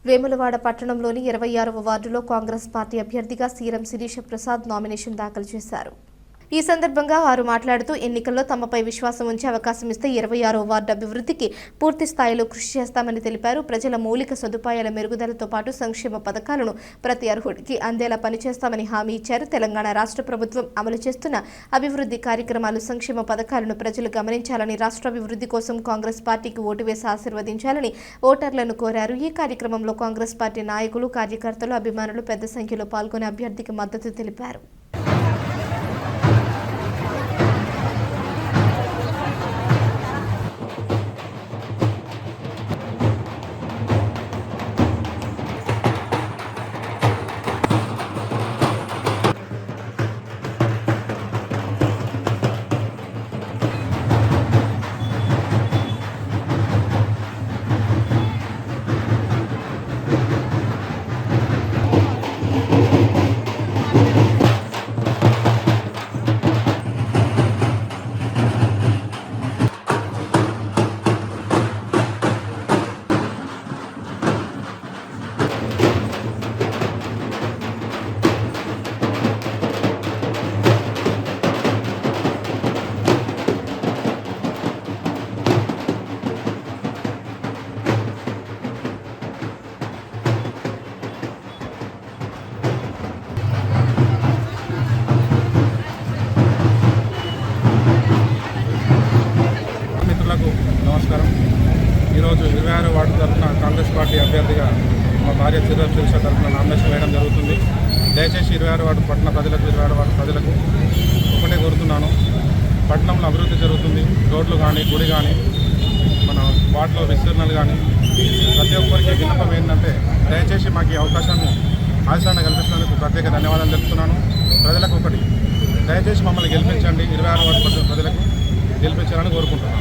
వేములవాడ పట్టణంలోని 26వ వార్డులో కాంగ్రెస్ పార్టీ అభ్యర్థిగా సీరం శిరీష ప్రసాద్ నామినేషన్ దాఖలు చేశారు. ఈ సందర్భంగా వారు మాట్లాడుతూ ఎన్నికల్లో తమపై విశ్వాసం ఉంచి అవకాశం ఇస్తే 26వ వార్డు అభివృద్ధికి పూర్తి స్థాయిలో కృషి చేస్తామని తెలిపారు. ప్రజల మౌలిక సదుపాయాల మెరుగుదలతో పాటు సంక్షేమ పథకాలను ప్రతి అర్హుడికి అందేలా పనిచేస్తామని హామీ ఇచ్చారు. తెలంగాణ రాష్ట్ర ప్రభుత్వం అమలు చేస్తున్న అభివృద్ధి కార్యక్రమాలు, సంక్షేమ పథకాలను ప్రజలు గమనించాలని, రాష్ట్ర అభివృద్ధి కోసం కాంగ్రెస్ పార్టీకి ఓటు వేసి ఆశీర్వదించాలని ఓటర్లను కోరారు. ఈ కార్యక్రమంలో కాంగ్రెస్ పార్టీ నాయకులు, కార్యకర్తలు, అభిమానులు పెద్ద సంఖ్యలో పాల్గొని అభ్యర్థికి మద్దతు తెలిపారు. నమస్కారం. ఈరోజు 26వ వార్డు తరఫున కాంగ్రెస్ పార్టీ అభ్యర్థిగా మా భార్య సీరం శిరీష తరఫున నామినేషన్ వేయడం జరుగుతుంది. దయచేసి 26వ వార్డు పట్టణ ప్రజలకు, 26వ వార్డు ప్రజలకు ఒకటే కోరుతున్నాను. పట్టణంలో అభివృద్ధి జరుగుతుంది. రోడ్లు కానీ, గుడి కానీ, మన వార్డులో విస్తీర్ణాలు కానీ, ప్రతి ఒక్కరికి విన్నపం ఏంటంటే దయచేసి మాకు ఈ అవకాశాన్ని ఆశయాన్ని కల్పించినందుకు ప్రత్యేక ధన్యవాదాలు తెలుపుతున్నాను. ప్రజలకు ఒకటి, దయచేసి మమ్మల్ని గెలిపించండి. 26వ వార్డు ప్రజలకు గెలిపించాలని కోరుకుంటున్నాను.